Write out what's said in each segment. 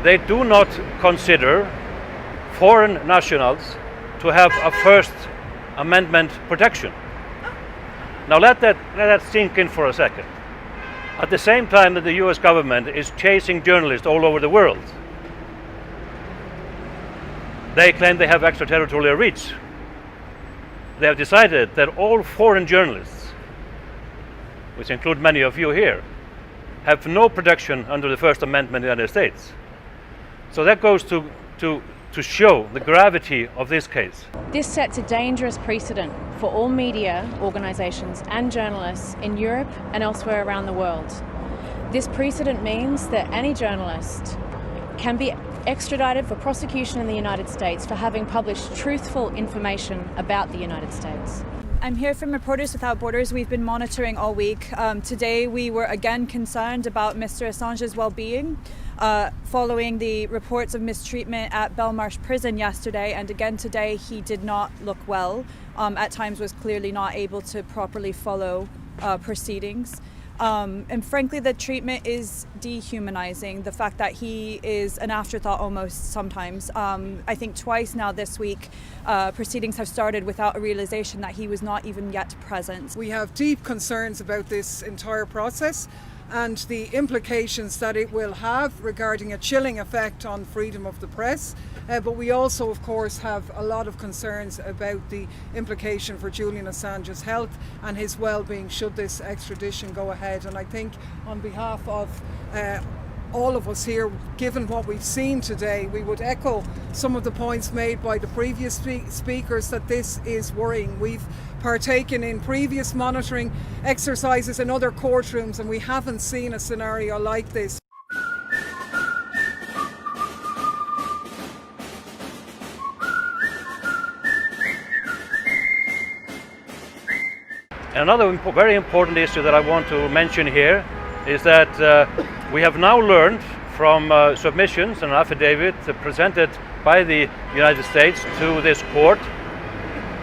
they do not consider foreign nationals to have a First Amendment protection. Now let that sink in for a second. At the same time that the US government is chasing journalists all over the world, they claim they have extraterritorial reach. They have decided that all foreign journalists, which include many of you here, have no protection under the First Amendment in the United States. So that goes to show the gravity of this case. This sets a dangerous precedent for all media organisations and journalists in Europe and elsewhere around the world. This precedent means that any journalist can be extradited for prosecution in the United States for having published truthful information about the United States. I'm here from Reporters Without Borders. We've been monitoring all week. Today we were again concerned about Mr. Assange's well-being following the reports of mistreatment at Belmarsh prison yesterday, and again today he did not look well. At times was clearly not able to properly follow proceedings. And frankly, the treatment is dehumanizing. The fact that he is an afterthought almost sometimes. I think twice now this week, proceedings have started without a realization that he was not even yet present. We have deep concerns about this entire process and the implications that it will have regarding a chilling effect on freedom of the press. But we also, of course, have a lot of concerns about the implication for Julian Assange's health and his well-being should this extradition go ahead. And I think on behalf of all of us here, given what we've seen today, we would echo some of the points made by the previous speakers that this is worrying. We've partaken in previous monitoring exercises in other courtrooms and we haven't seen a scenario like this. Another very important issue that I want to mention here is that we have now learned from submissions and affidavit presented by the United States to this court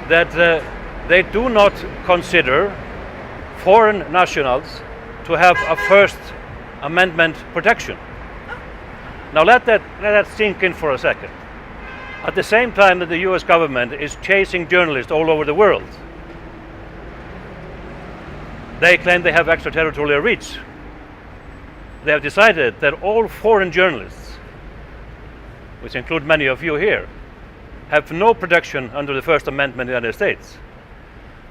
that they do not consider foreign nationals to have a First Amendment protection. Now let that sink in for a second. At the same time that the US government is chasing journalists all over the world, they claim they have extraterritorial reach. They have decided that all foreign journalists, which include many of you here, have no protection under the First Amendment in the United States.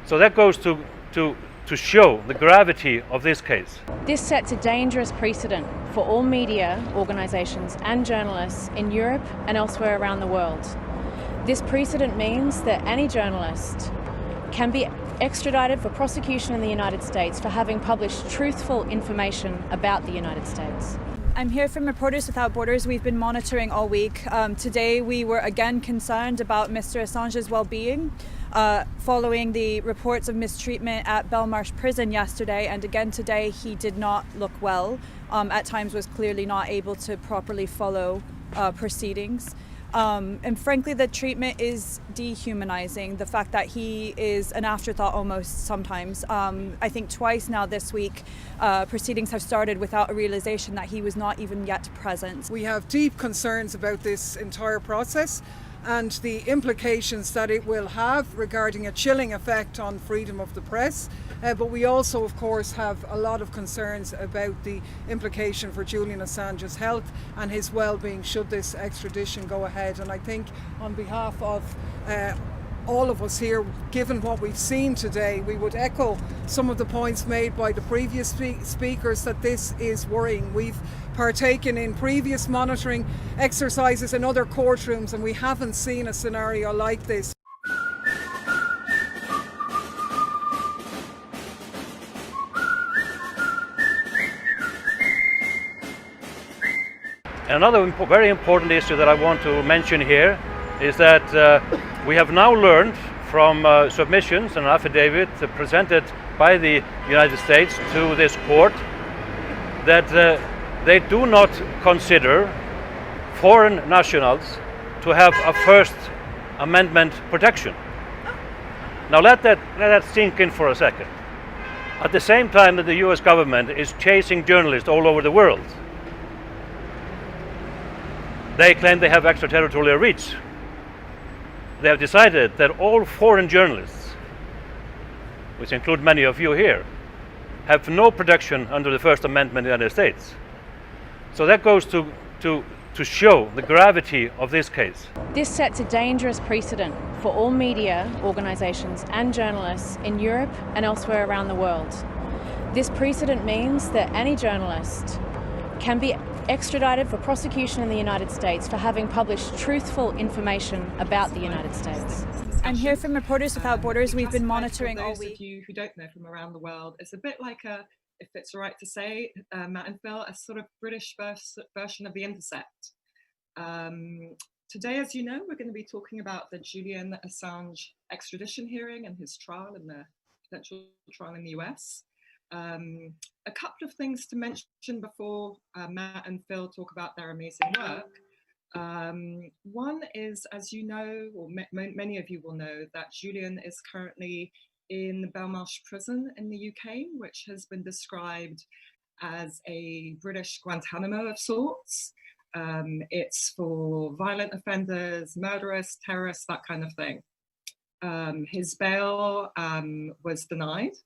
So that goes to show the gravity of this case. This sets a dangerous precedent for all media organisations and journalists in Europe and elsewhere around the world. This precedent means that any journalist can be extradited for prosecution in the United States for having published truthful information about the United States. I'm here from Reporters Without Borders. We've been monitoring all week. Today we were again concerned about Mr. Assange's well-being following the reports of mistreatment at Belmarsh prison yesterday, and again today he did not look well. At times was clearly not able to properly follow proceedings. And frankly, the treatment is dehumanizing. The fact that he is an afterthought almost sometimes. I think twice now this week, proceedings have started without a realization that he was not even yet present. We have deep concerns about this entire process and the implications that it will have regarding a chilling effect on freedom of the press. But we also, of course, have a lot of concerns about the implication for Julian Assange's health and his well-being should this extradition go ahead. And I think on behalf of all of us here, given what we've seen today, we would echo some of the points made by the previous speakers that this is worrying. We've partaken in previous monitoring exercises in other courtrooms and we haven't seen a scenario like this. Another very important issue that I want to mention here is that we have now learned from submissions and affidavit presented by the United States to this court that they do not consider foreign nationals to have a First Amendment protection. Now let that sink in for a second. At the same time that the US government is chasing journalists all over the world, They claim they have extraterritorial reach. They have decided that all foreign journalists, which include many of you here, have no protection under the First Amendment in the United States. So that goes to show the gravity of this case. This sets a dangerous precedent for all media organisations and journalists in Europe and elsewhere around the world. This precedent means that any journalist can be extradited for prosecution in the United States for having published truthful information about the United States. And here from Reporters Without Borders, we've been monitoring all week. For those of you who don't know from around the world, it's a bit like a, if it's all right to say, Matt and Phil, a sort of British version of The Intercept. Today, as you know, we're going to be talking about the Julian Assange extradition hearing and his trial and the potential trial in the US. A couple of things to mention before Matt and Phil talk about their amazing work. One is, as you know, or many of you will know, that Julian is currently in Belmarsh prison in the UK, which has been described as a British Guantanamo of sorts. It's for violent offenders, murderers, terrorists, that kind of thing. His bail was denied,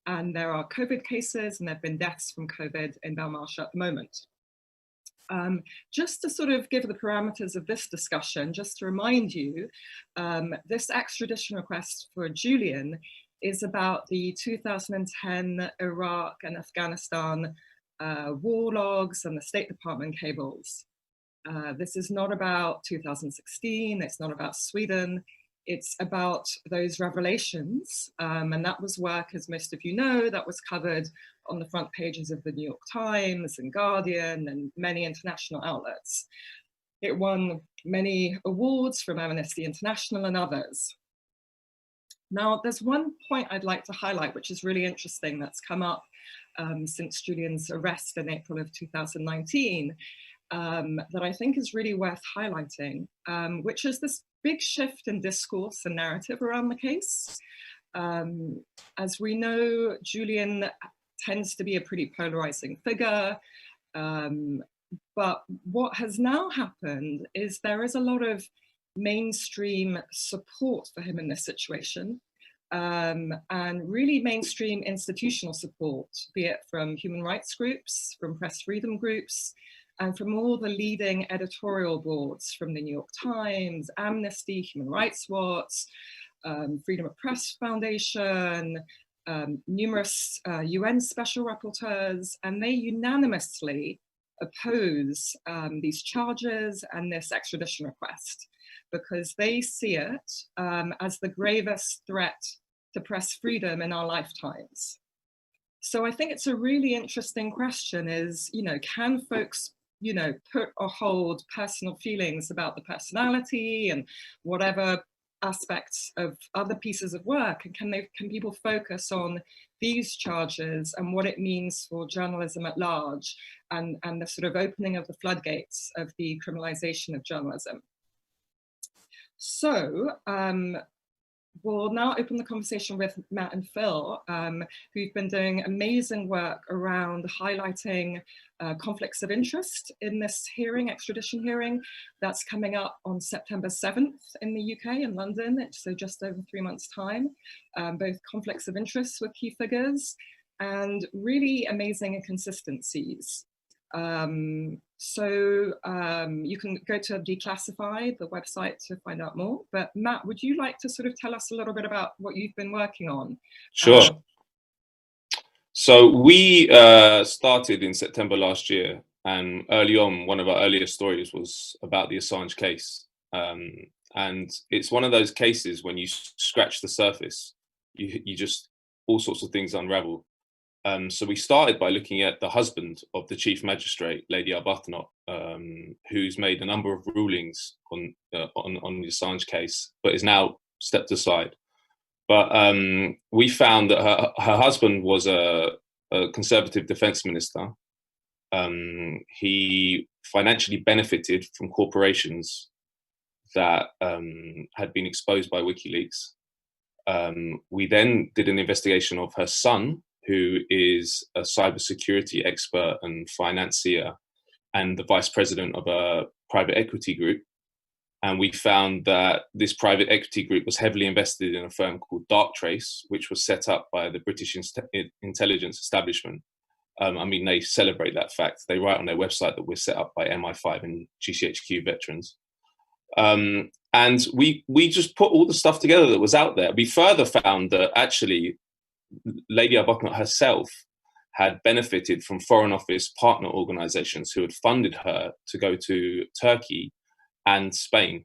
and there are COVID cases and there have been deaths from COVID in Belmarsh at the moment. Just to sort of give the parameters of this discussion, just to remind you, this extradition request for Julian is about the 2010 Iraq and Afghanistan war logs and the State Department cables. This is not about 2016, it's not about Sweden, it's about those revelations. And that was work, as most of you know, that was covered on the front pages of the New York Times and Guardian and many international outlets. It won many awards from Amnesty International and others. Now, there's one point I'd like to highlight, which is really interesting, that's come up since Julian's arrest in April of 2019, that I think is really worth highlighting, which is this big shift in discourse and narrative around the case. As we know, Julian tends to be a pretty polarizing figure, but what has now happened is there is a lot of mainstream support for him in this situation, and really mainstream institutional support, be it from human rights groups, from press freedom groups, and from all the leading editorial boards from the New York Times, Amnesty, Human Rights Watch, Freedom of Press Foundation, numerous UN special rapporteurs, and they unanimously oppose these charges and this extradition request, because they see it as the gravest threat to press freedom in our lifetimes. So I think it's a really interesting question is, can folks, put or hold personal feelings about the personality and whatever aspects of other pieces of work, and can people focus on these charges and what it means for journalism at large, and the sort of opening of the floodgates of the criminalization of journalism. So we'll now open the conversation with Matt and Phil, who've been doing amazing work around highlighting conflicts of interest in this hearing, extradition hearing, that's coming up on September 7th in the UK, in London, so just over 3 months' time. Both conflicts of interest with key figures and really amazing inconsistencies. You can go to Declassified, the website, to find out more. But Matt, would you like to sort of tell us a little bit about what you've been working on? Sure. So we started in September last year, and early on, one of our earliest stories was about the Assange case. And it's one of those cases when you scratch the surface, you just, all sorts of things unravel. So we started by looking at the husband of the chief magistrate, Lady Arbuthnot, who's made a number of rulings on the Assange case, but is now stepped aside. But we found that her husband was a conservative defense minister. He financially benefited from corporations that had been exposed by WikiLeaks. We then did an investigation of her son, who is a cybersecurity expert and financier, and the vice president of a private equity group. And we found that this private equity group was heavily invested in a firm called Darktrace, which was set up by the British intelligence establishment. I mean, they celebrate that fact. They write on their website that we're set up by MI5 and GCHQ veterans. And we just put all the stuff together that was out there. We further found that actually Lady Arbuthnot herself had benefited from Foreign Office partner organizations who had funded her to go to Turkey and Spain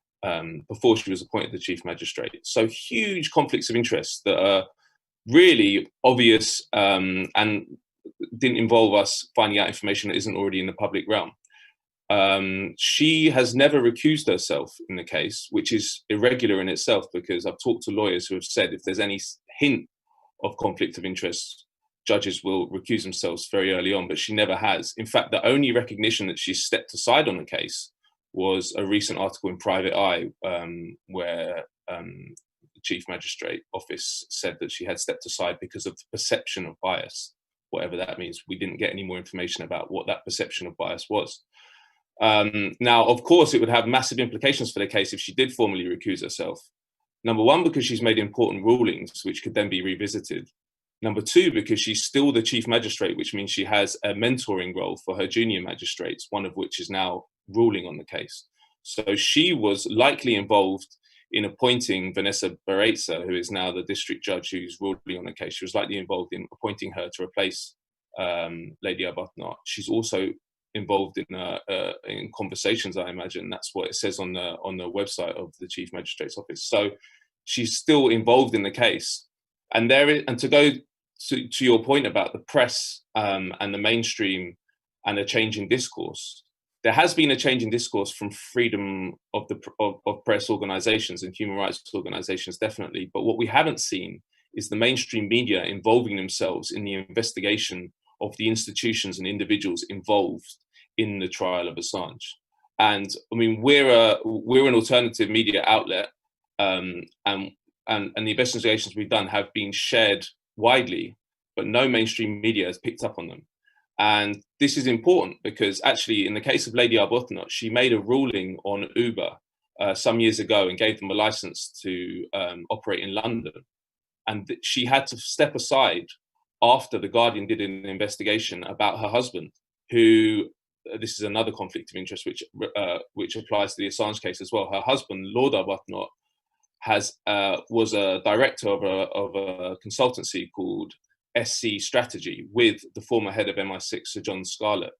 before she was appointed the Chief Magistrate. So huge conflicts of interest that are really obvious and didn't involve us finding out information that isn't already in the public realm. She has never recused herself in the case, which is irregular in itself, because I've talked to lawyers who have said if there's any hint of conflict of interest, judges will recuse themselves very early on, but she never has. In fact, the only recognition that she stepped aside on the case was a recent article in Private Eye where the Chief Magistrate Office said that she had stepped aside because of the perception of bias, whatever that means. We didn't get any more information about what that perception of bias was. Now, of course, it would have massive implications for the case if she did formally recuse herself. Number one, because she's made important rulings, which could then be revisited. Number two, because she's still the Chief Magistrate, which means she has a mentoring role for her junior magistrates, one of which is now ruling on the case. So she was likely involved in appointing Vanessa Barreza, who is now the district judge who's ruling on the case. She was likely involved in appointing her to replace Lady Arbuthnot. She's also involved in conversations, I imagine. That's what it says on the website of the Chief Magistrate's Office. So she's still involved in the case. And to go to your point about the press and the mainstream and a change in discourse, there has been a change in discourse from freedom of press organizations and human rights organizations, definitely. But what we haven't seen is the mainstream media involving themselves in the investigation of the institutions and individuals involved in the trial of Assange. And I mean, we're an alternative media outlet, and the investigations we've done have been shared widely, but no mainstream media has picked up on them. And this is important because actually in the case of Lady Arbuthnot, she made a ruling on Uber some years ago and gave them a license to operate in London. And she had to step aside after The Guardian did an investigation about her husband, who, this is another conflict of interest which applies to the Assange case as well. Her husband, Lord Arbuthnot, was a director of a consultancy called SC Strategy with the former head of MI6, Sir John Scarlett.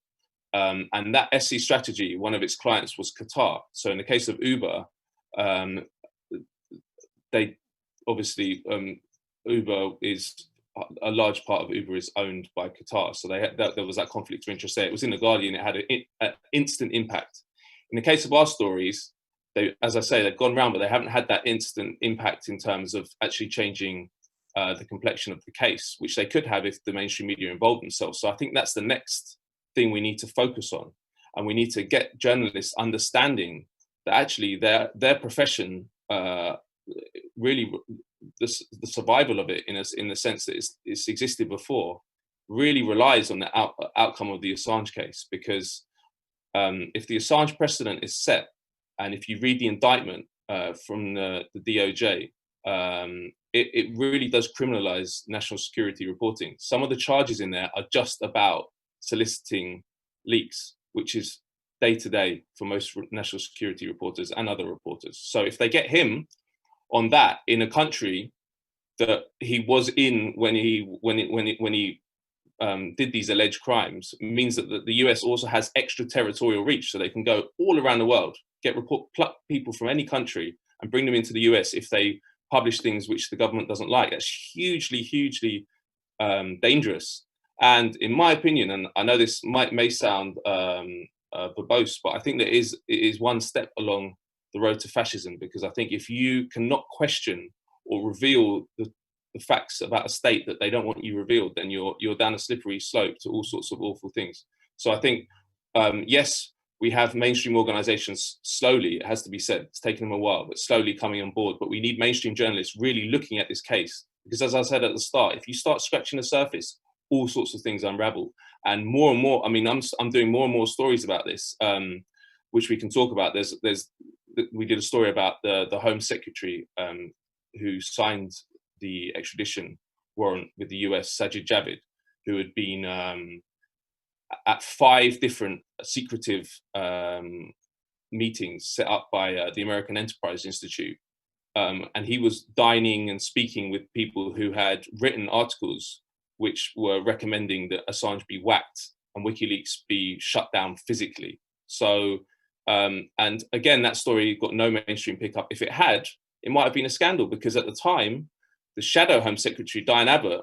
And that SC Strategy, one of its clients was Qatar. So in the case of Uber, they obviously, Uber is, a large part of Uber is owned by Qatar. So there was that conflict of interest there. It was in The Guardian, it had an instant impact. In the case of our stories, as I say, they've gone round, but they haven't had that instant impact in terms of actually changing the complexion of the case, which they could have if the mainstream media involved themselves. So I think that's the next thing we need to focus on. And we need to get journalists understanding that actually their profession, really the survival of it in the sense that it's existed before, really relies on the outcome of the Assange case. Because if the Assange precedent is set, and if you read the indictment from the DOJ, it really does criminalize national security reporting. Some of the charges in there are just about soliciting leaks, which is day to day for most national security reporters and other reporters. So if they get him on that in a country that he was in when he did these alleged crimes, it means that the US also has extraterritorial reach, so they can go all around the world, pluck people from any country and bring them into the US if they publish things which the government doesn't like. That's hugely dangerous. And in my opinion, and I know this may sound verbose, but I think that it is one step along the road to fascism, because I think if you cannot question or reveal the facts about a state that they don't want you revealed, then you're down a slippery slope to all sorts of awful things. So I think, yes, we have mainstream organizations slowly, it has to be said, it's taken them a while, but slowly coming on board. But we need mainstream journalists really looking at this case, because as I said at the start, if you start scratching the surface, all sorts of things unravel. And more, I mean, I'm doing more and more stories about this. which we can talk about. We did a story about the Home Secretary who signed the extradition warrant with the US, Sajid Javid, who had been at 5 different secretive meetings set up by the American Enterprise Institute. And he was dining and speaking with people who had written articles which were recommending that Assange be whacked and WikiLeaks be shut down physically. So, and again, that story got no mainstream pickup. If it had, it might have been a scandal, because at the time, the shadow Home Secretary, Diane Abbott,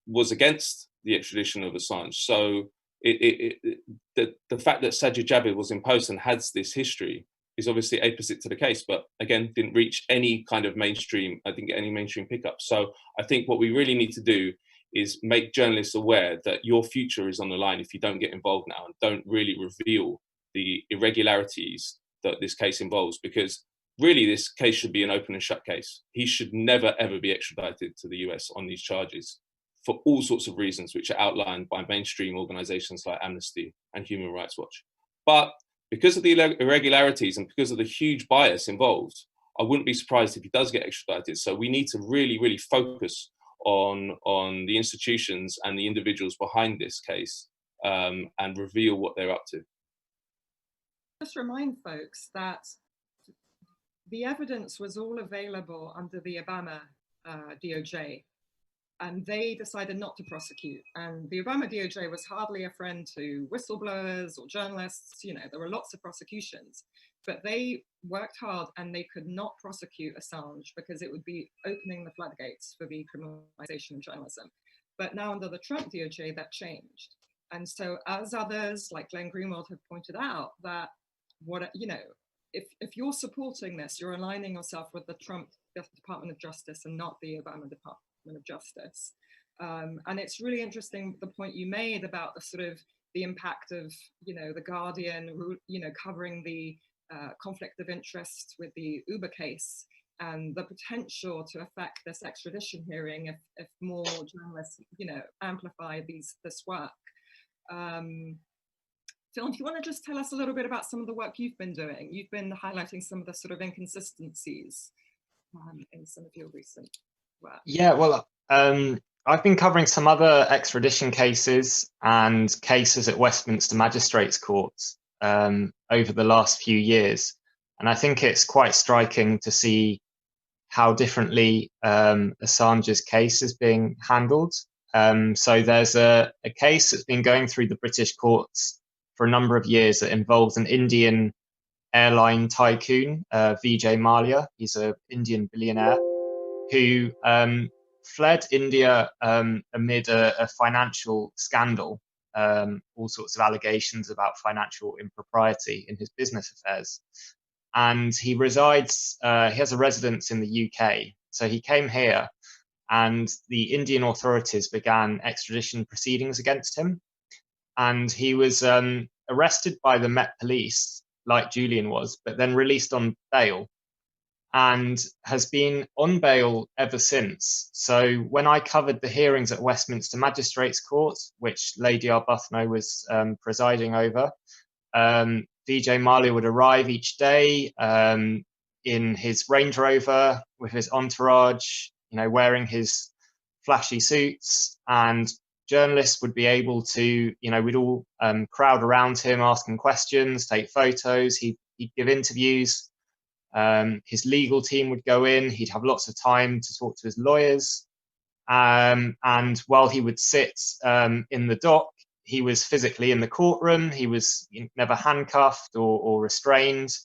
was against the extradition of Assange. So the fact that Sajid Javid was in post and has this history is obviously opposite to the case, but again, didn't reach any kind of mainstream, I didn't get any mainstream pickup. So I think what we really need to do is make journalists aware that your future is on the line if you don't get involved now and don't really reveal the irregularities that this case involves, because really this case should be an open and shut case. He should never, ever be extradited to the US on these charges for all sorts of reasons, which are outlined by mainstream organizations like Amnesty and Human Rights Watch. But because of the irregularities and because of the huge bias involved, I wouldn't be surprised if he does get extradited. So we need to really, really focus on the institutions and the individuals behind this case and reveal what they're up to. Just remind folks that the evidence was all available under the Obama DOJ, and they decided not to prosecute. And the Obama DOJ was hardly a friend to whistleblowers or journalists. You know, there were lots of prosecutions, but they worked hard and they could not prosecute Assange because it would be opening the floodgates for the criminalization of journalism. But now under the Trump DOJ, that changed. And so, as others like Glenn Greenwald have pointed out, that if you're supporting this, you're aligning yourself with the Trump Department of Justice and not the Obama Department of Justice. And it's really interesting the point you made about the sort of the impact of, the Guardian, covering the conflict of interest with the Uber case and the potential to affect this extradition hearing if more journalists, amplify this work. Phil, if you want to just tell us a little bit about some of the work you've been doing. You've been highlighting some of the sort of inconsistencies in some of your recent work. Yeah, well, I've been covering some other extradition cases and cases at Westminster Magistrates Courts over the last few years. And I think it's quite striking to see how differently Assange's case is being handled. So there's a case that's been going through the British courts for a number of years that involves an Indian airline tycoon, Vijay Mallya. He's an Indian billionaire who fled India amid a financial scandal, all sorts of allegations about financial impropriety in his business affairs. And he resides, he has a residence in the UK. So he came here and the Indian authorities began extradition proceedings against him. And he was arrested by the Met Police, like Julian was, but then released on bail and has been on bail ever since. So when I covered the hearings at Westminster Magistrates Court, which Lady Arbuthnot was presiding over, Vijay Mallya would arrive each day in his Range Rover with his entourage, wearing his flashy suits, and journalists would be able to, we'd all crowd around him, asking questions, take photos. He'd give interviews. His legal team would go in. He'd have lots of time to talk to his lawyers. And while he would sit in the dock, he was physically in the courtroom. He was never handcuffed or restrained.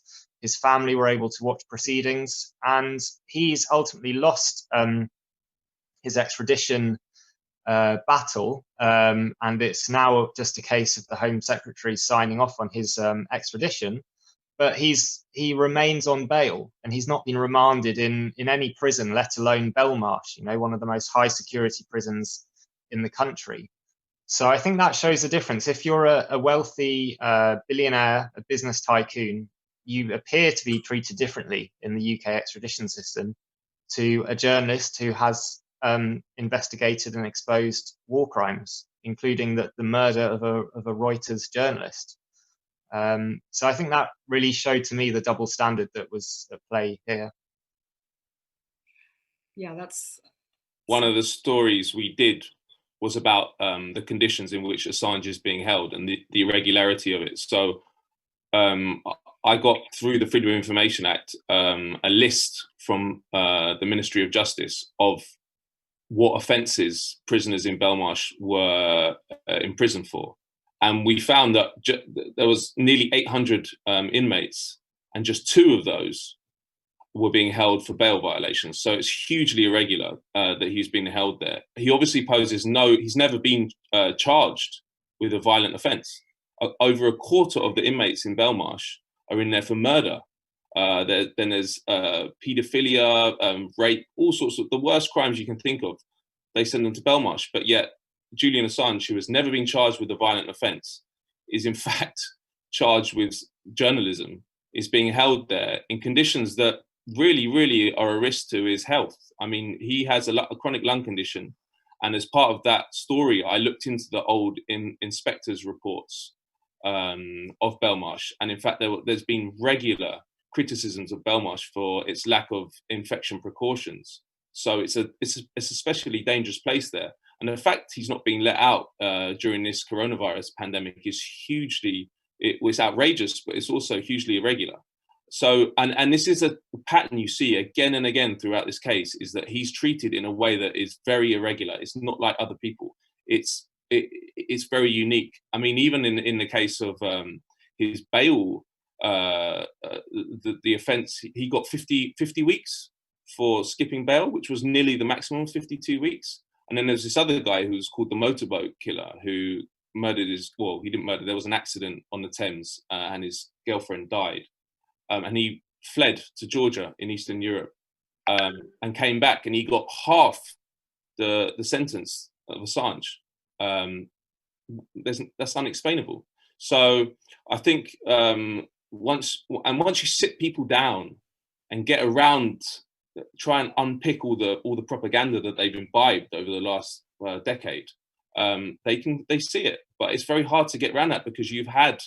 His family were able to watch proceedings. And he's ultimately lost his extradition battle, and it's now just a case of the Home Secretary signing off on his extradition. But he remains on bail, and he's not been remanded in any prison, let alone Belmarsh, one of the most high security prisons in the country. So I think that shows the difference. If you're a wealthy billionaire, a business tycoon, you appear to be treated differently in the UK extradition system to a journalist who has investigated and exposed war crimes, including the murder of a Reuters journalist. So I think that really showed to me the double standard that was at play here. Yeah, that's one of the stories we did was about the conditions in which Assange is being held and the irregularity of it. So I got, through the Freedom of Information Act, a list from the Ministry of Justice of what offences prisoners in Belmarsh were imprisoned for. And we found that there was nearly 800 inmates, and just 2 of those were being held for bail violations. So it's hugely irregular that he's been held there. He obviously poses he's never been charged with a violent offence. Over a quarter of the inmates in Belmarsh are in there for murder. Then there's paedophilia, rape, all sorts of the worst crimes you can think of. They send them to Belmarsh, but yet Julian Assange, who has never been charged with a violent offence, is in fact charged with journalism, is being held there in conditions that really are a risk to his health. I mean, he has a chronic lung condition, and as part of that story, I looked into the old inspectors' reports of Belmarsh, and in fact, there's been regular criticisms of Belmarsh for its lack of infection precautions. So it's a especially dangerous place there, and the fact he's not being let out during this coronavirus pandemic is it's outrageous, but it's also hugely irregular. So, and this is a pattern you see again and again throughout this case, is that he's treated in a way that is very irregular. It's not like other people. It's very unique. I mean, even in the case of his bail, the offence, he got 50 weeks for skipping bail, which was nearly the maximum, 52 weeks. And then there's this other guy who's called the motorboat killer, who murdered he didn't murder, there was an accident on the Thames and his girlfriend died. And he fled to Georgia in Eastern Europe and came back, and he got half the sentence of Assange. That's unexplainable. So I think once you sit people down and get around, try and unpick all the propaganda that they've imbibed over the last decade, they see it. But it's very hard to get around that, because you've had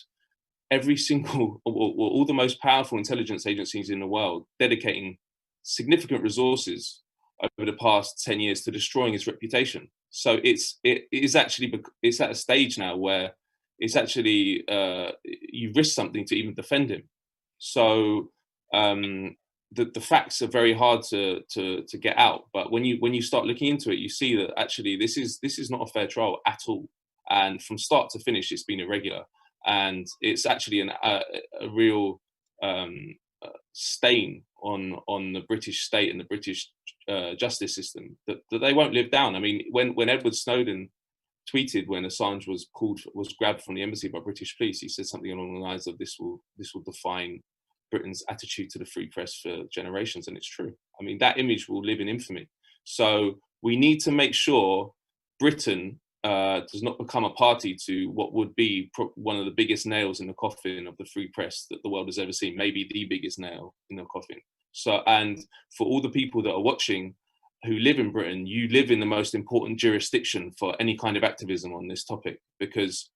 every single, all the most powerful intelligence agencies in the world dedicating significant resources over the past 10 years to destroying his reputation. So it's at a stage now where it's actually you risk something to even defend him. So the facts are very hard to get out. But when you start looking into it, you see that actually this is not a fair trial at all. And from start to finish, it's been irregular. And it's actually a real stain on the British state and the British justice system that they won't live down. I mean, when Edward Snowden tweeted when Assange was grabbed from the embassy by British police, he said something along the lines of, this will define Britain's attitude to the free press for generations. And it's true. I mean, that image will live in infamy. So we need to make sure Britain does not become a party to what would be one of the biggest nails in the coffin of the free press that the world has ever seen, maybe the biggest nail in the coffin. So, and for all the people that are watching who live in Britain, you live in the most important jurisdiction for any kind of activism on this topic, because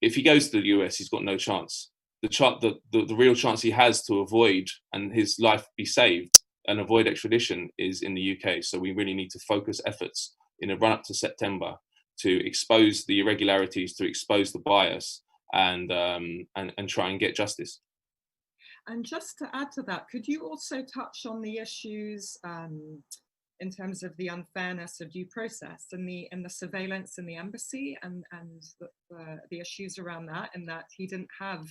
if he goes to the US, he's got no chance. The real chance he has to avoid and his life be saved and avoid extradition is in the UK. So we really need to focus efforts in a run up to September to expose the irregularities, to expose the bias, and try and get justice. And just to add to that, could you also touch on the issues in terms of the unfairness of due process and the surveillance in the embassy and the issues around that, and that he didn't have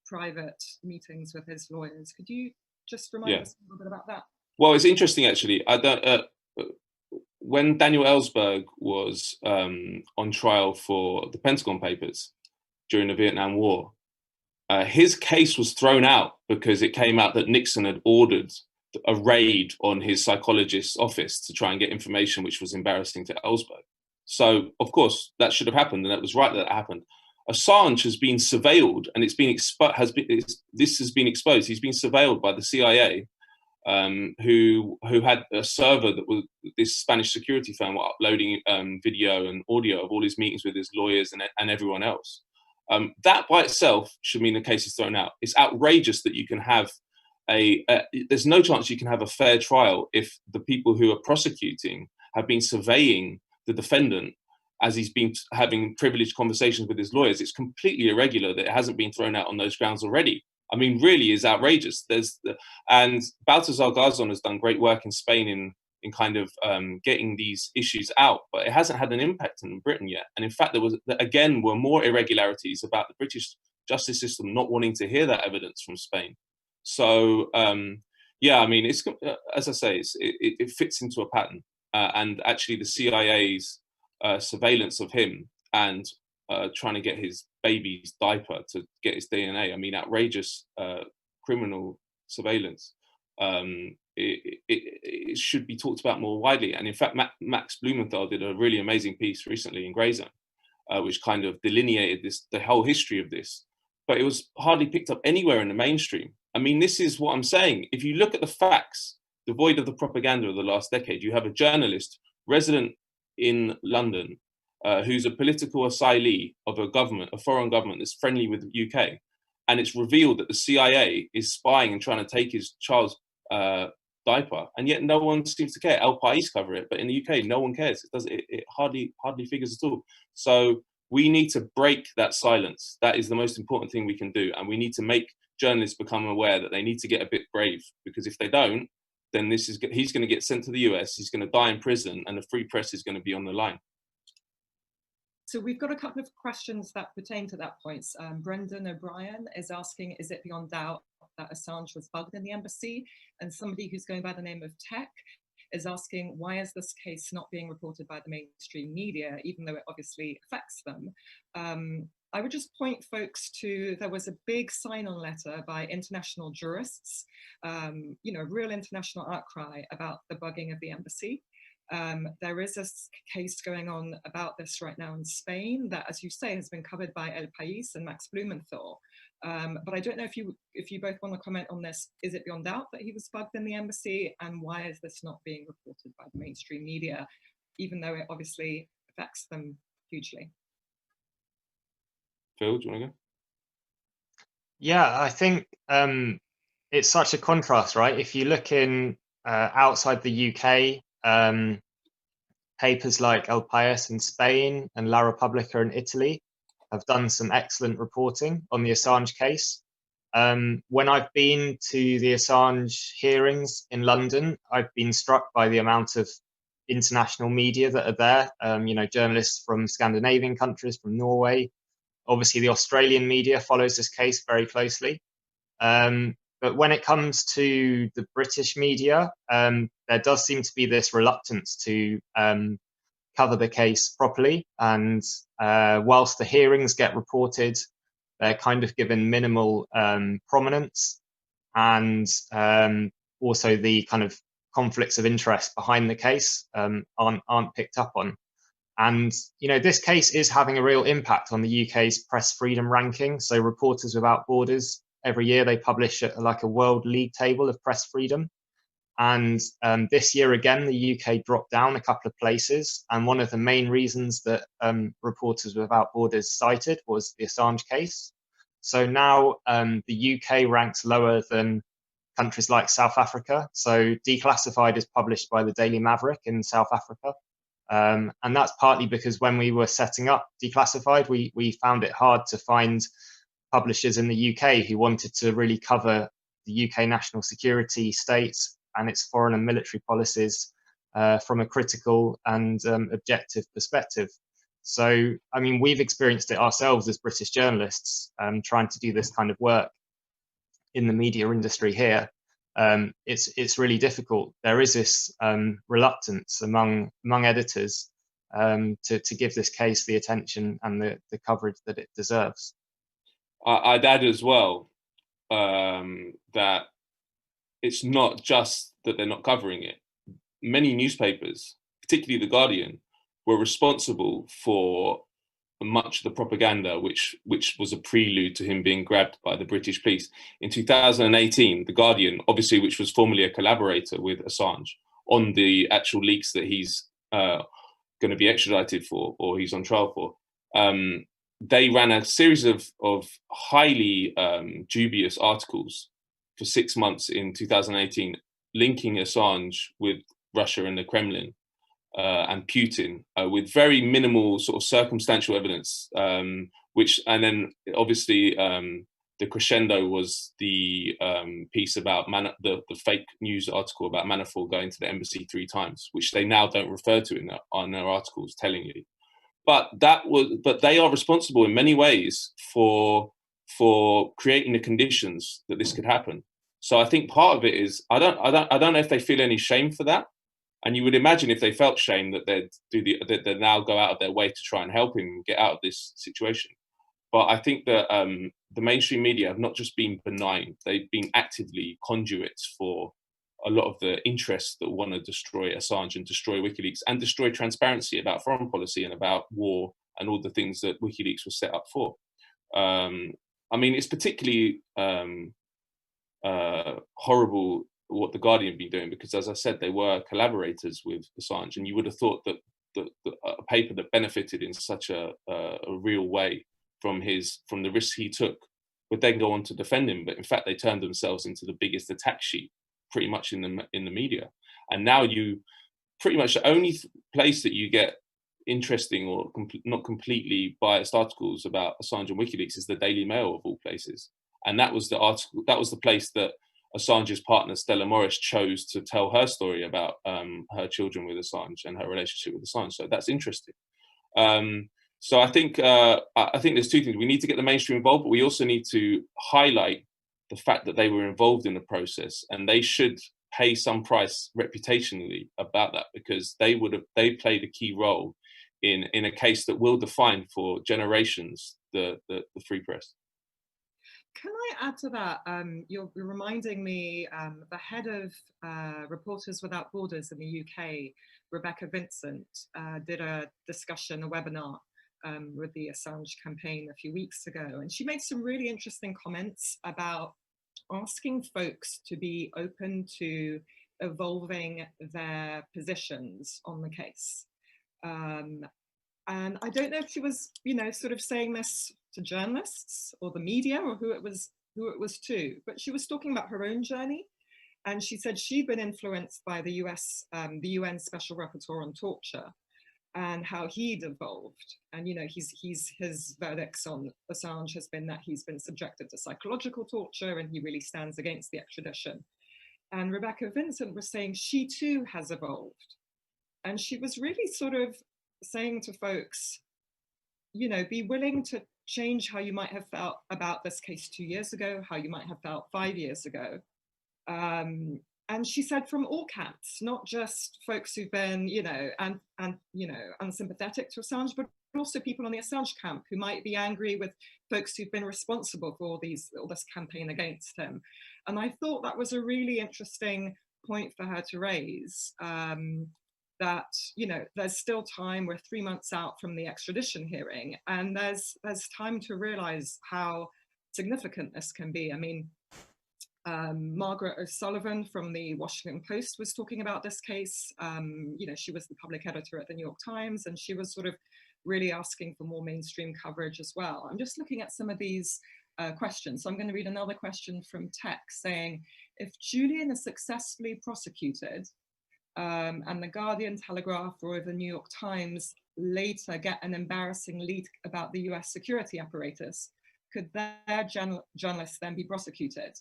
private meetings with his lawyers? Could you just remind us a little bit about that? Well, it's interesting actually. When Daniel Ellsberg was on trial for the Pentagon Papers during the Vietnam War, his case was thrown out because it came out that Nixon had ordered a raid on his psychologist's office to try and get information which was embarrassing to Ellsberg. So, of course, that should have happened, and it was right that happened. Assange has been surveilled, and this has been exposed. He's been surveilled by the CIA, who had a server that was this Spanish security firm uploading video and audio of all his meetings with his lawyers and everyone else. That by itself should mean the case is thrown out. It's outrageous that you can have there's no chance you can have a fair trial if the people who are prosecuting have been surveying the defendant as he's been having privileged conversations with his lawyers. It's completely irregular that it hasn't been thrown out on those grounds already. I mean, really is outrageous. And Baltasar Garzon has done great work in Spain in kind of getting these issues out, but it hasn't had an impact in Britain yet. And in fact, there were more irregularities about the British justice system not wanting to hear that evidence from Spain. So yeah, I mean, it's as I say, it fits into a pattern. And actually, the CIA's surveillance of him and trying to get his baby's diaper to get his DNA. I mean, outrageous criminal surveillance. It should be talked about more widely. And in fact, Max Blumenthal did a really amazing piece recently in Grey Zone, which kind of delineated the whole history of this. But it was hardly picked up anywhere in the mainstream. I mean, this is what I'm saying. If you look at the facts, devoid of the propaganda of the last decade, you have a journalist resident in London who's a political asylee of a foreign government that's friendly with the UK. And it's revealed that the CIA is spying and trying to take his child's diaper, and yet no one seems to care. El País cover it, but in the UK, no one cares. It hardly figures at all. So we need to break that silence. That is the most important thing we can do. And we need to make journalists become aware that they need to get a bit brave, because if they don't, then he's going to get sent to the US, he's going to die in prison, and the free press is going to be on the line. So we've got a couple of questions that pertain to that point. Brendan O'Brien is asking, is it beyond doubt that Assange was bugged in the embassy? And somebody who's going by the name of Tech is asking, why is this case not being reported by the mainstream media, even though it obviously affects them? I would just point folks to, there was a big sign-on letter by international jurists, real international outcry about the bugging of the embassy. There is a case going on about this right now in Spain that, as you say, has been covered by El País and Max Blumenthal. But I don't know if you both want to comment on this. Is it beyond doubt that he was bugged in the embassy, and why is this not being reported by the mainstream media, even though it obviously affects them hugely? Phil, do you want to go? Yeah, I think it's such a contrast, right? If you look in outside the UK, papers like El País in Spain and La Repubblica in Italy have done some excellent reporting on the Assange case. When I've been to the Assange hearings in London, I've been struck by the amount of international media that are there. Journalists from Scandinavian countries, from Norway. Obviously, the Australian media follows this case very closely. But when it comes to the British media, there does seem to be this reluctance to cover the case properly. And whilst the hearings get reported, they're kind of given minimal prominence, and also the kind of conflicts of interest behind the case aren't picked up on. And, this case is having a real impact on the UK's press freedom ranking. So Reporters Without Borders, every year they publish a world league table of press freedom. And this year, again, the UK dropped down a couple of places. And one of the main reasons that Reporters Without Borders cited was the Assange case. So now the UK ranks lower than countries like South Africa. So Declassified is published by the Daily Maverick in South Africa. And that's partly because when we were setting up Declassified, we found it hard to find publishers in the UK who wanted to really cover the UK national security state and its foreign and military policies from a critical and objective perspective. So, I mean, we've experienced it ourselves as British journalists, trying to do this kind of work in the media industry here. It's really difficult. There is this reluctance among editors to give this case the attention and the coverage that it deserves. I'd add as well that it's not just that they're not covering it. Many newspapers, particularly The Guardian, were responsible for much of the propaganda which was a prelude to him being grabbed by the British police. In 2018, The Guardian, obviously, which was formerly a collaborator with Assange on the actual leaks that he's going to be extradited for, or he's on trial for, they ran a series of highly dubious articles for 6 months in 2018, linking Assange with Russia and the Kremlin and Putin, with very minimal sort of circumstantial evidence, which, and then obviously the crescendo was the piece about the fake news article about Manafort going to the embassy 3 times, which they now don't refer to in their articles, tellingly. But they are responsible in many ways for creating the conditions that this could happen. So I think part of it is I don't know if they feel any shame for that. And you would imagine if they felt shame that they'd now go out of their way to try and help him get out of this situation. But I think that the mainstream media have not just been benign; they've been actively conduits for a lot of the interests that want to destroy Assange and destroy WikiLeaks and destroy transparency about foreign policy and about war and all the things that WikiLeaks was set up for. I mean, it's particularly horrible what the Guardian have been doing, because, as I said, they were collaborators with Assange, and you would have thought that a paper that benefited in such a real way from the risks he took would then go on to defend him. But in fact, they turned themselves into the biggest attack sheet pretty much in the media. And now you pretty much the only place that you get interesting or not completely biased articles about Assange and WikiLeaks is the Daily Mail, of all places. And that was the place that Assange's partner Stella Morris chose to tell her story about her children with Assange and her relationship with Assange. So that's interesting. So I think there's 2 things. We need to get the mainstream involved, but we also need to highlight the fact that they were involved in the process, and they should pay some price reputationally about that, because they played a key role in a case that will define for generations the free press. Can I add to that? You're reminding me, the head of Reporters Without Borders in the UK, Rebecca Vincent, did a webinar with the Assange campaign a few weeks ago. And she made some really interesting comments about asking folks to be open to evolving their positions on the case. And I don't know if she was, sort of saying this to journalists or the media or who it was to, but she was talking about her own journey. And she said she'd been influenced by the UN Special Rapporteur on Torture and how he'd evolved. And, his verdicts on Assange has been that he's been subjected to psychological torture and he really stands against the extradition. And Rebecca Vincent was saying she too has evolved. And she was really sort of saying to folks, be willing to change how you might have felt about this case 2 years ago, how you might have felt 5 years ago. And she said from all camps, not just folks who've been, unsympathetic to Assange, but also people on the Assange camp who might be angry with folks who've been responsible for all this campaign against him. And I thought that was a really interesting point for her to raise, that, there's still time. We're 3 months out from the extradition hearing, and there's time to realize how significant this can be. I mean, Margaret O'Sullivan from the Washington Post was talking about this case. She was the public editor at the New York Times, and she was sort of really asking for more mainstream coverage as well. I'm just looking at some of these questions. So I'm going to read another question from Tech saying, if Julian is successfully prosecuted and the Guardian, Telegraph, or the New York Times later get an embarrassing leak about the US security apparatus, could their journalists then be prosecuted?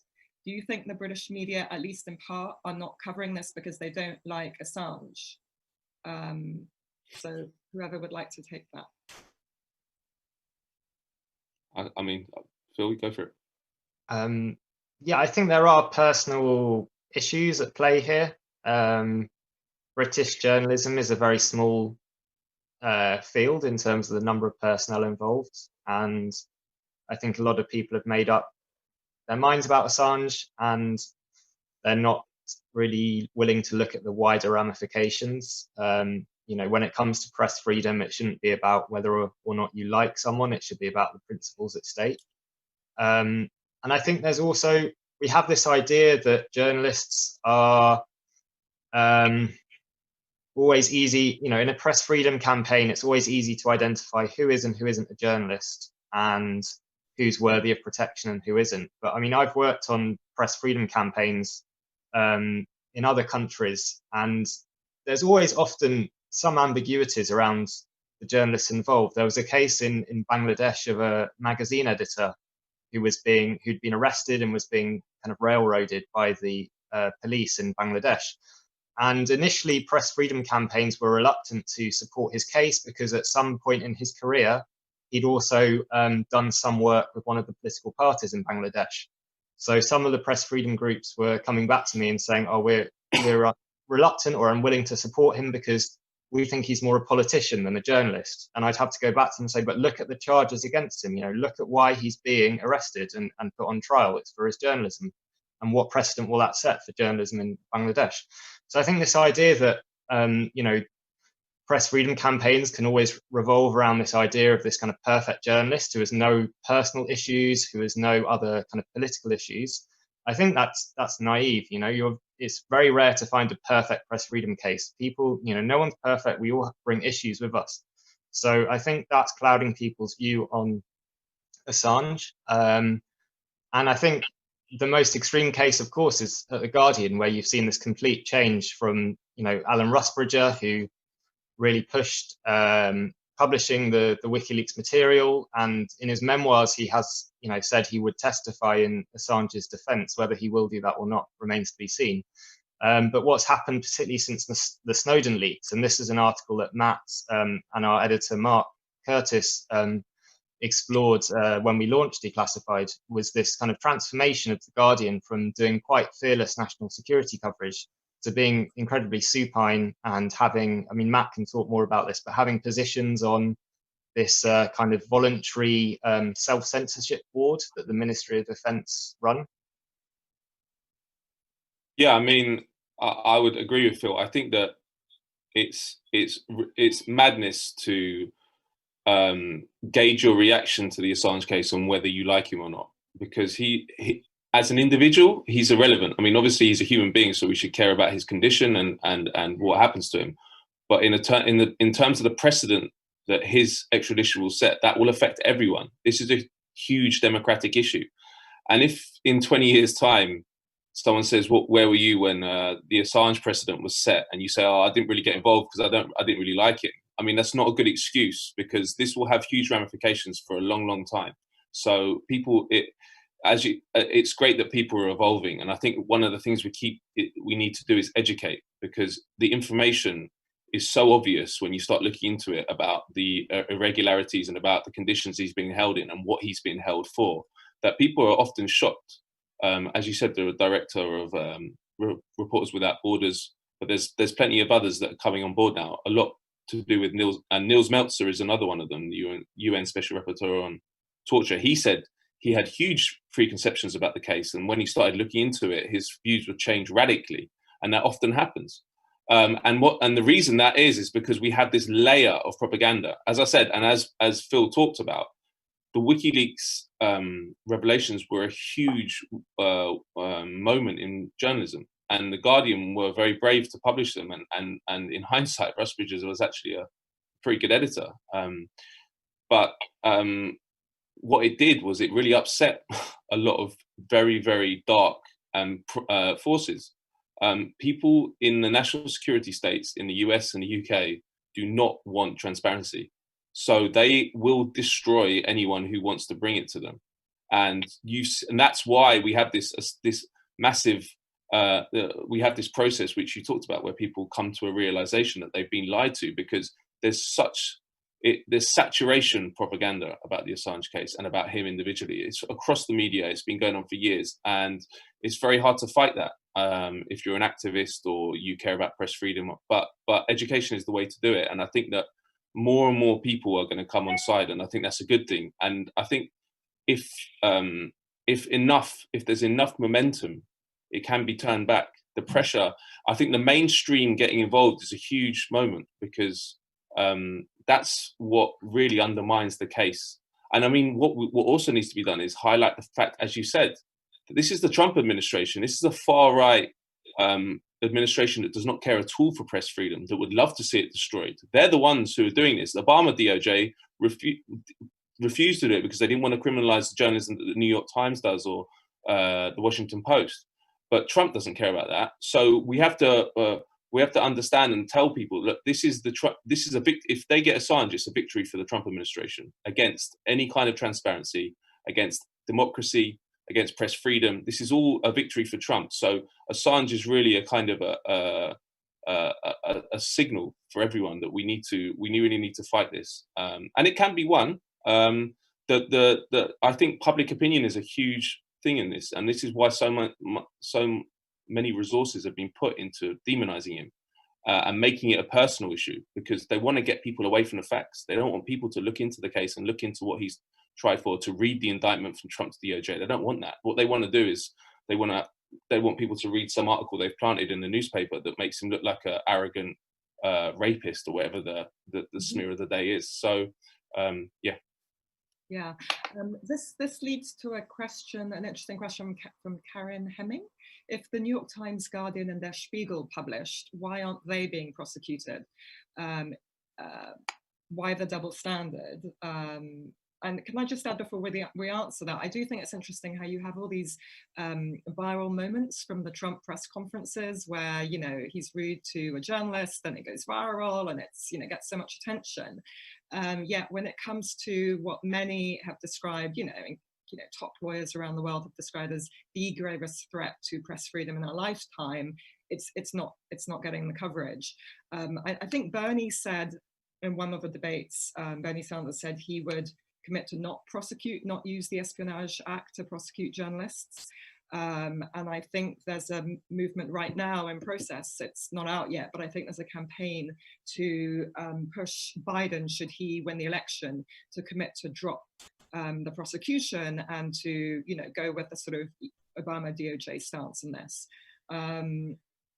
Do you think the British media, at least in part, are not covering this because they don't like Assange? So whoever would like to take that. I mean, Phil, go for it. Yeah, I think there are personal issues at play here. British journalism is a very small field in terms of the number of personnel involved. And I think a lot of people have made up their minds about Assange, and they're not really willing to look at the wider ramifications. When it comes to press freedom, it shouldn't be about whether or not you like someone. It should be about the principles at stake. And I think we have this idea that journalists are always easy, you know, in a press freedom campaign, it's always easy to identify who is and who isn't a journalist and who's worthy of protection and who isn't. But I mean, I've worked on press freedom campaigns in other countries, and there's always often some ambiguities around the journalists involved. There was a case in Bangladesh of a magazine editor who'd been arrested and was being kind of railroaded by the police in Bangladesh. And initially, press freedom campaigns were reluctant to support his case because at some point in his career, he'd also done some work with one of the political parties in Bangladesh. So some of the press freedom groups were coming back to me and saying, oh, we're reluctant or unwilling to support him because we think he's more a politician than a journalist. And I'd have to go back to them and say, but look at the charges against him, you know, look at why he's being arrested and put on trial. It's for his journalism. And what precedent will that set for journalism in Bangladesh? So I think this idea that, you know, press freedom campaigns can always revolve around this idea of this kind of perfect journalist who has no personal issues, who has no other kind of political issues. I think that's naive. You know, it's very rare to find a perfect press freedom case. People, you know, no one's perfect. We all bring issues with us. So I think that's clouding people's view on Assange. And I think the most extreme case, of course, is at The Guardian, where you've seen this complete change from, you know, Alan Rusbridger, who really pushed publishing the WikiLeaks material, and in his memoirs he has, you know, said he would testify in Assange's defence. Whether he will do that or not remains to be seen. But what's happened, particularly since the Snowden leaks, and this is an article that Matt and our editor Mark Curtis explored when we launched Declassified, was this kind of transformation of The Guardian from doing quite fearless national security coverage to being incredibly supine and having, I mean, Matt can talk more about this, but having positions on this kind of voluntary self-censorship board that the Ministry of Defence run. Yeah, I mean, I would agree with Phil. I think that it's madness to gauge your reaction to the Assange case on whether you like him or not, because he as an individual, he's irrelevant. I mean, obviously he's a human being, so we should care about his condition and what happens to him. But in terms of the precedent that his extradition will set, that will affect everyone. This is a huge democratic issue. And if in 20 years' time, someone says, "Well, where were you when the Assange precedent was set?" and you say, "Oh, I didn't really get involved because I didn't really like it." I mean, that's not a good excuse, because this will have huge ramifications for a long, long time. So it's great that people are evolving, and I think one of the things we need to do is educate, because the information is so obvious when you start looking into it about the irregularities and about the conditions he's being held in and what he's being held for, that people are often shocked. As you said, the director of Reporters Without Borders, but there's plenty of others that are coming on board now. A lot to do with Nils Meltzer is another one of them, the UN Special Rapporteur on Torture. He said he had huge preconceptions about the case, and when he started looking into it, his views would change radically, and that often happens. And the reason that is because we have this layer of propaganda, as I said, and as Phil talked about. The WikiLeaks revelations were a huge moment in journalism, and The Guardian were very brave to publish them. And in hindsight, Rusbridger was actually a pretty good editor. But what it did was it really upset a lot of very, very dark forces. People in the national security states in the US and the UK do not want transparency. So they will destroy anyone who wants to bring it to them, and that's why we have this massive we have this process which you talked about, where people come to a realization that they've been lied to, because there's saturation propaganda about the Assange case and about him individually. It's across the media. It's been going on for years, and it's very hard to fight that if you're an activist or you care about press freedom. But education is the way to do it, and I think that more and more people are going to come on side, and I think that's a good thing. And I think if there's enough momentum, it can be turned back. The pressure, I think the mainstream getting involved is a huge moment, because that's what really undermines the case. And I mean, what also needs to be done is highlight the fact, as you said, that this is the Trump administration. This is a far right administration that does not care at all for press freedom, that would love to see it destroyed. They're the ones who are doing this. The Obama DOJ refused to do it because they didn't want to criminalize the journalism that the New York Times does or the Washington Post. But Trump doesn't care about that. So we have to understand and tell people, look, this is if they get Assange, it's a victory for the Trump administration against any kind of transparency, against democracy, against press freedom. This is all a victory for Trump. So Assange is really a kind of a signal for everyone that we really need to fight this, and it can be won. I think public opinion is a huge thing in this, and this is why so many resources have been put into demonizing him and making it a personal issue, because they want to get people away from the facts. They don't want people to look into the case and look into what he's tried for, to read the indictment from Trump's DOJ. They don't want that. What they want to do is they want people to read some article they've planted in the newspaper that makes him look like an arrogant rapist or whatever the smear of the day is. So yeah. Yeah, this leads to an interesting question from Karen Hemming. If the New York Times, Guardian, and Der Spiegel published, why aren't they being prosecuted? Why the double standard? And can I just add before we answer that, I do think it's interesting how you have all these viral moments from the Trump press conferences where, you know, he's rude to a journalist, then it goes viral and it's, you know, gets so much attention. Yet when it comes to what many have described, top lawyers around the world have described as the gravest threat to press freedom in our lifetime, it's not getting the coverage. I think Bernie said in one of the debates, Bernie Sanders said he would commit to not use the Espionage Act to prosecute journalists. And I think there's a movement right now in process, it's not out yet, but I think there's a campaign to push Biden, should he win the election, to commit to drop the prosecution and to, go with the sort of Obama DOJ stance in this.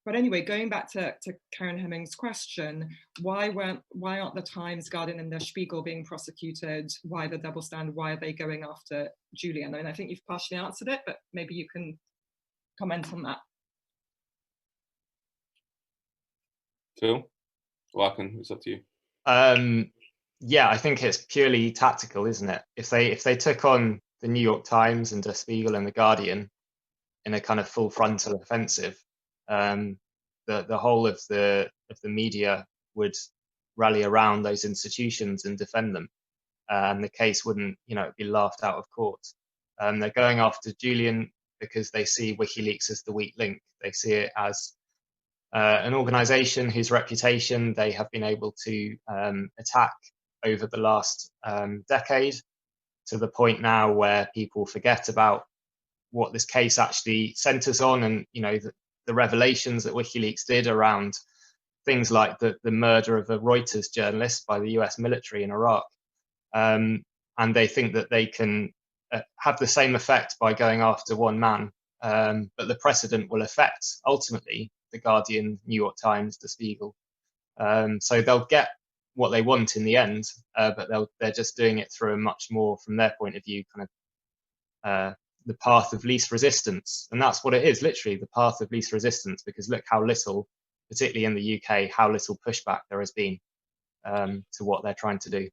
But anyway, going back to Karen Hemming's question, why aren't the Times, Guardian, and Der Spiegel being prosecuted? Why the double standard? Why are they going after Julian? I mean, I think you've partially answered it, but maybe you can comment on that. Phil, it's up to you. Yeah, I think it's purely tactical, isn't it? If they took on the New York Times and Der Spiegel and the Guardian in a kind of full frontal offensive, the whole of the media would rally around those institutions and defend them, and the case wouldn't, be laughed out of court. They're going after Julian because they see WikiLeaks as the weak link. They see it as an organization whose reputation they have been able to attack over the last decade, to the point now where people forget about what this case actually centers on, and the revelations that WikiLeaks did around things like the murder of a Reuters journalist by the US military in Iraq. And they think that they can have the same effect by going after one man, but the precedent will affect, ultimately, the Guardian, New York Times, Der Spiegel. So they'll get what they want in the end, but they're just doing it through a much more, from their point of view, kind of the path of least resistance. And that's what it is, literally, the path of least resistance, because look how little, particularly in the UK, how little pushback there has been to what they're trying to do.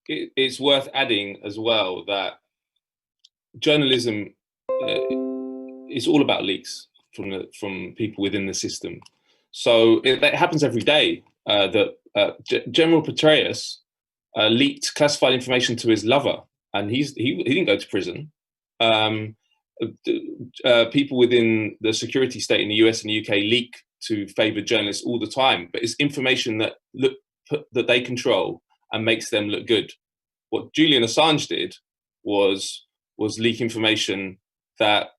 It's worth adding as well that journalism is all about leaks from people within the system. So it happens every day that General Petraeus leaked classified information to his lover, and he didn't go to prison. People within the security state in the US and the UK leak to favoured journalists all the time, but it's information that they control and makes them look good. What Julian Assange did was leak information that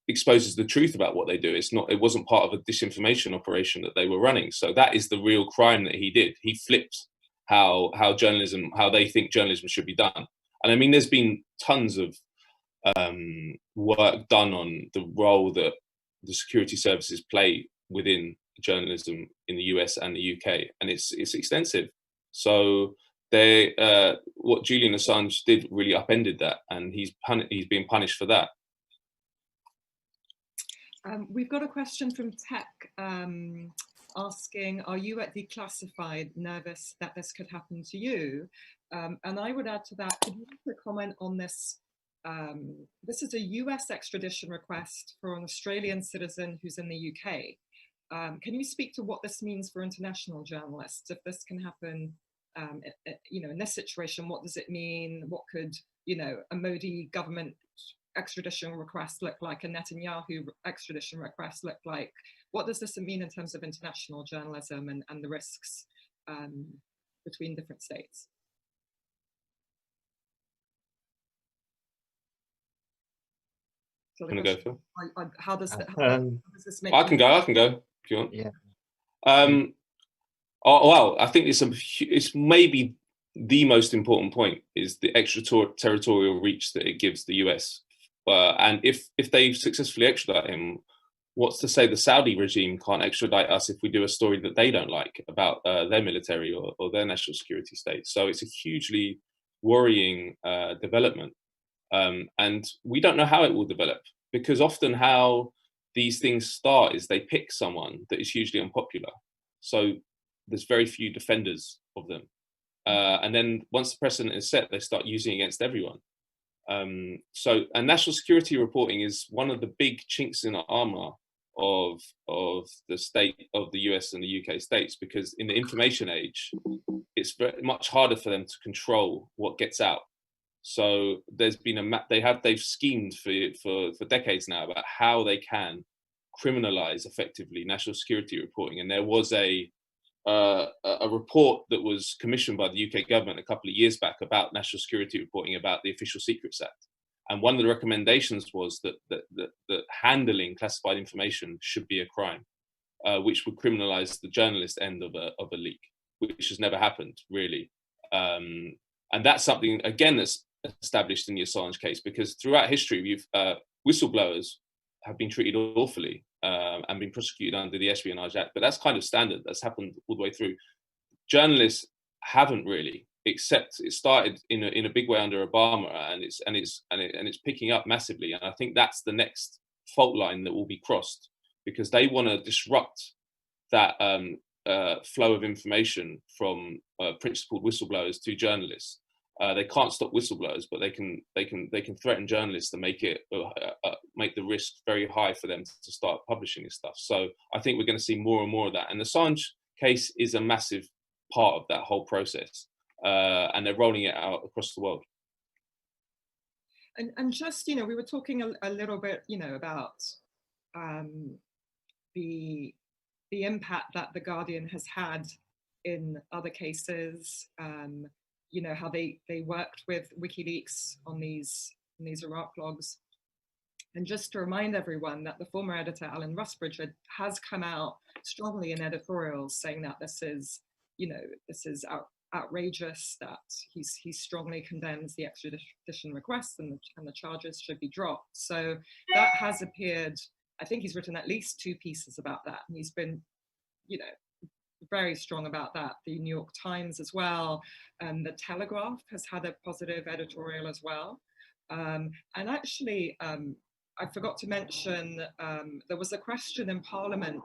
exposes the truth about what they do. It wasn't part of a disinformation operation that they were running. So that is the real crime that he did. He flipped how they think journalism should be done. And I mean, there's been tons of work done on the role that the security services play within journalism in the US and the UK, and it's extensive. So what Julian Assange did really upended that, and he's being punished for that. We've got a question from Tech asking, are you at Declassified nervous that this could happen to you? And I would add to that, could you make a comment on this? This is a US extradition request for an Australian citizen who's in the UK. Can you speak to what this means for international journalists? If this can happen, you know, in this situation, what does it mean? What could, you know, a Modi government extradition request look like? A Netanyahu extradition request look like? What does this mean in terms of international journalism and the risks between different states? So I'm gonna go, Phil. how does this make? I can go if you want. Yeah. Well, I think it's maybe the most important point is the extraterritorial reach that it gives the US. And if they successfully extradite him, what's to say the Saudi regime can't extradite us if we do a story that they don't like about their military or their national security state? So it's a hugely worrying development. And we don't know how it will develop, because often how these things start is they pick someone that is hugely unpopular. So there's very few defenders of them. And then once the precedent is set, they start using it against everyone. And national security reporting is one of the big chinks in the armor of the state of the US and the UK states, because in the information age, it's very much harder for them to control what gets out. So there's been they've schemed for decades now about how they can criminalize effectively national security reporting. And there was a report that was commissioned by the UK government a couple of years back about national security reporting about the Official Secrets Act. And one of the recommendations was that handling classified information should be a crime, which would criminalize the journalist end of a leak, which has never happened, really. And that's something, again, that's established in the Assange case, because throughout history, whistleblowers have been treated awfully and been prosecuted under the Espionage Act, but that's kind of standard. That's happened all the way through. Journalists haven't really, except it started in a big way under Obama, and it's picking up massively. And I think that's the next fault line that will be crossed, because they want to disrupt that flow of information from principled whistleblowers to journalists. They can't stop whistleblowers, but they can threaten journalists to make the risk very high for them to start publishing this stuff. So I think we're going to see more and more of that. And the Assange case is a massive part of that whole process, and they're rolling it out across the world. And just, you know, we were talking a little bit, you know, about the impact that The Guardian has had in other cases. You know, how they worked with WikiLeaks on these Iraq logs. And just to remind everyone that the former editor, Alan Rusbridge, has come out strongly in editorials saying that this is, you know, this is outrageous, that he strongly condemns the extradition request and the charges should be dropped. So that has appeared, I think he's written at least 2 pieces about that. And he's been, you know, very strong about that. The New York Times as well, and the Telegraph has had a positive editorial as well. And actually, I forgot to mention, there was a question in Parliament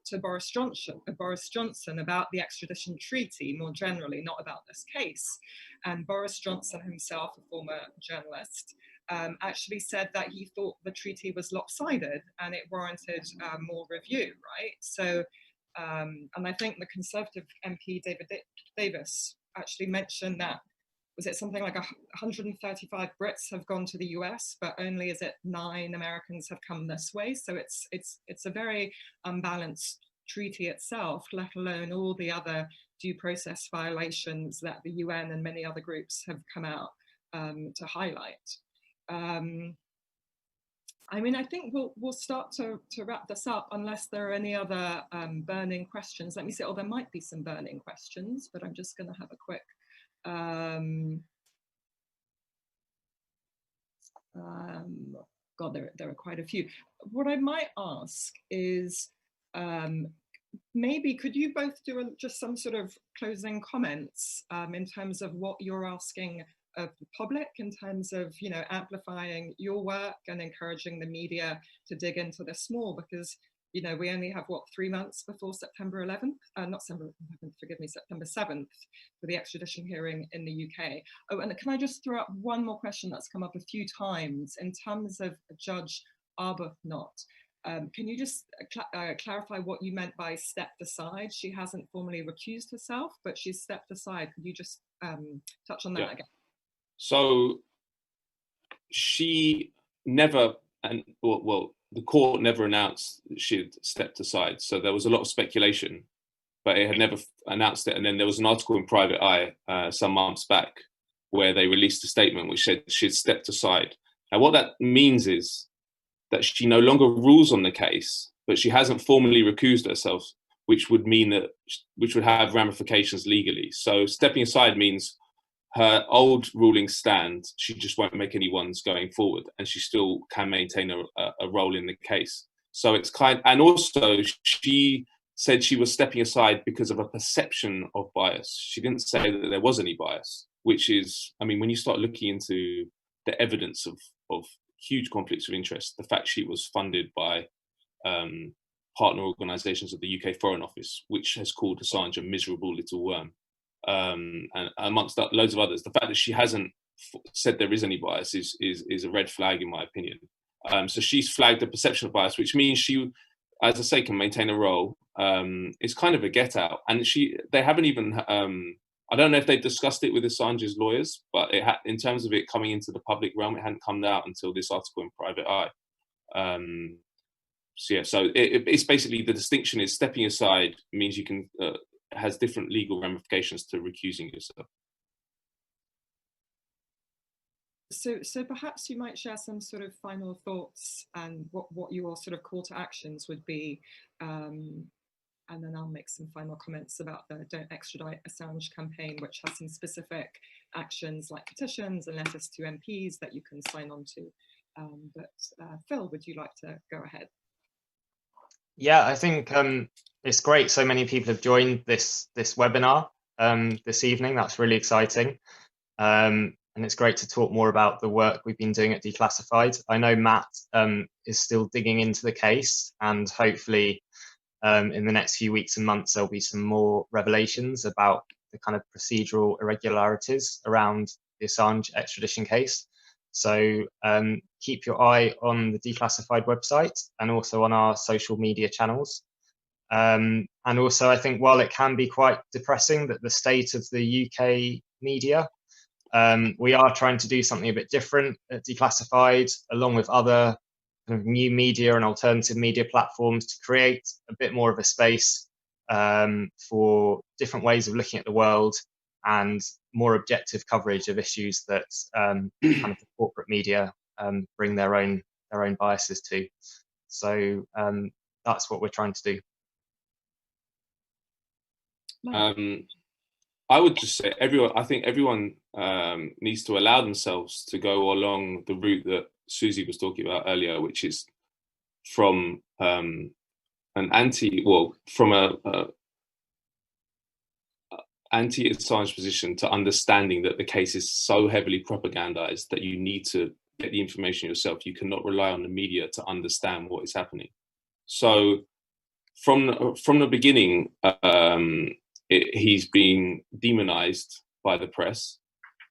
to Boris Johnson about the extradition treaty more generally, not about this case. And Boris Johnson himself, a former journalist, actually said that he thought the treaty was lopsided and it warranted more review, right? So, and I think the Conservative MP David Davis actually mentioned that, was it something like 135 Brits have gone to the US, but only 9 Americans have come this way. So it's a very unbalanced treaty itself, let alone all the other due process violations that the UN and many other groups have come out to highlight. I mean, I think we'll start to wrap this up unless there are any other burning questions. Let me see. Oh, there might be some burning questions, but I'm just going to have a quick. God, there are quite a few. What I might ask is, maybe could you both do just some sort of closing comments in terms of what you're asking of the public in terms of, you know, amplifying your work and encouraging the media to dig into this more? Because, you know, we only have, what, 3 months before September 11th? Not September 11th, forgive me, September 7th for the extradition hearing in the UK. Oh, and can I just throw up one more question that's come up a few times in terms of Judge Arbuthnot? Can you just clarify what you meant by stepped aside? She hasn't formally recused herself, but she's stepped aside. Could you just touch on that again? So she never, well, the court never announced that she had stepped aside. So there was a lot of speculation, but it had never announced it. And then there was an article in Private Eye some months back where they released a statement which said she had stepped aside. Now, what that means is that she no longer rules on the case, but she hasn't formally recused herself, which would mean that, which would have ramifications legally. So stepping aside means her old rulings stand, she just won't make any ones going forward, and she still can maintain a role in the case. So it's and also she said she was stepping aside because of a perception of bias. She didn't say that there was any bias, which is, I mean, when you start looking into the evidence of huge conflicts of interest, the fact she was funded by partner organisations of the UK Foreign Office, which has called Assange a miserable little worm, and amongst loads of others, the fact that she hasn't said there is any bias is a red flag in my opinion. So she's flagged the perception of bias, which means she, as I say, can maintain a role. It's kind of a get out, and they haven't even. I don't know if they've discussed it with Assange's lawyers, but in terms of it coming into the public realm, it hadn't come out until this article in Private Eye. So it's basically, the distinction is stepping aside means you can has different legal ramifications to recusing yourself. So perhaps you might share some sort of final thoughts and what your sort of call to actions would be. And then I'll make some final comments about the Don't Extradite Assange campaign, which has some specific actions like petitions and letters to MPs that you can sign on to. But Phil, would you like to go ahead? Yeah, I think it's great so many people have joined this webinar this evening. That's really exciting. And it's great to talk more about the work we've been doing at Declassified. I know Matt is still digging into the case, and hopefully in the next few weeks and months, there'll be some more revelations about the kind of procedural irregularities around the Assange extradition case. So keep your eye on the Declassified website and also on our social media channels. And also, I think while it can be quite depressing that the state of the UK media, we are trying to do something a bit different at Declassified, along with other kind of new media and alternative media platforms, to create a bit more of a space for different ways of looking at the world and more objective coverage of issues that kind of the corporate media bring their own biases to. So that's what we're trying to do. I would just say I think everyone needs to allow themselves to go along the route that Susie was talking about earlier, which is from from a anti-Assange position to understanding that the case is so heavily propagandized that you need to get the information yourself. You cannot rely on the media to understand what is happening. So from the beginning, he's been demonized by the press.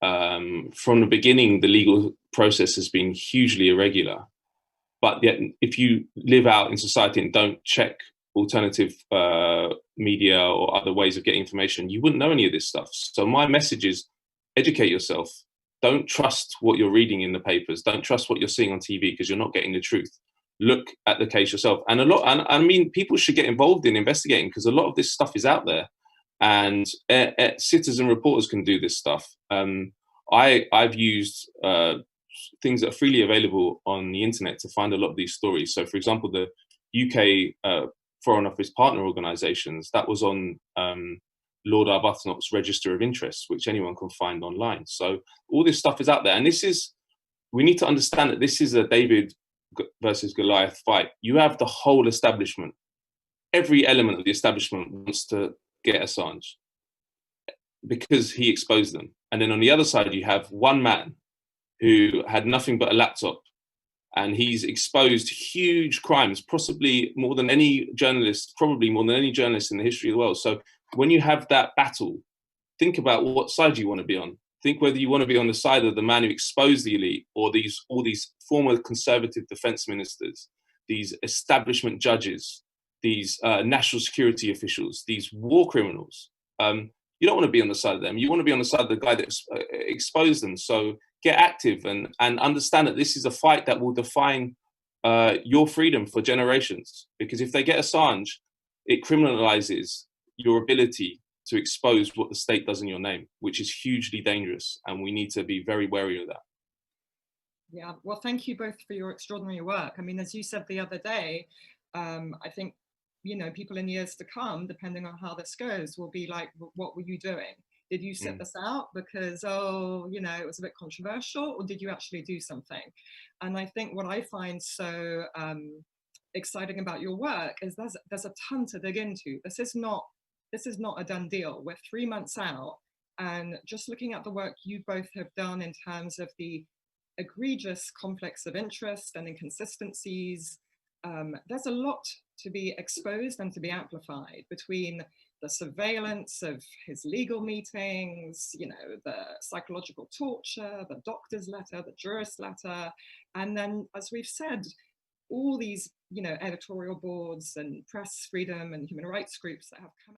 From the beginning, the legal process has been hugely irregular. But yet, if you live out in society and don't check alternative media or other ways of getting information, you wouldn't know any of this stuff. So my message is, educate yourself. Don't trust what you're reading in the papers. Don't trust what you're seeing on TV, because you're not getting the truth. Look at the case yourself. And I mean, people should get involved in investigating, because a lot of this stuff is out there, and citizen reporters can do this stuff. I've used things that are freely available on the internet to find a lot of these stories. So, for example, the UK Foreign Office partner organisations, that was on Lord Arbuthnot's register of interests, which anyone can find online. So all this stuff is out there, and we need to understand that this is a David versus Goliath fight. You have the whole establishment. Every element of the establishment wants to get Assange because he exposed them. And then on the other side, you have one man who had nothing but a laptop, and he's exposed huge crimes, possibly more than any journalist, probably more than any journalist in the history of the world. So when you have that battle, think about what side you want to be on. Think whether you want to be on the side of the man who exposed the elite, or all these former conservative defense ministers, these establishment judges, these national security officials, these war criminals. You don't want to be on the side of them. You want to be on the side of the guy that exposed them. So get active and understand that this is a fight that will define your freedom for generations. Because if they get Assange, it criminalizes your ability to expose what the state does in your name, which is hugely dangerous. And we need to be very wary of that. Yeah, well, thank you both for your extraordinary work. I mean, as you said the other day, I think, you know, people in years to come, depending on how this goes, will be like, what were you doing? Did you set this out because, oh, you know, it was a bit controversial, or did you actually do something? And I think what I find so exciting about your work is there's a ton to dig into. This is not a done deal. We're 3 months out, and just looking at the work you both have done in terms of the egregious conflicts of interest and inconsistencies, there's a lot to be exposed and to be amplified between the surveillance of his legal meetings, you know, the psychological torture, the doctor's letter, the jurist's letter, and then, as we've said, all these, you know, editorial boards and press freedom and human rights groups that have come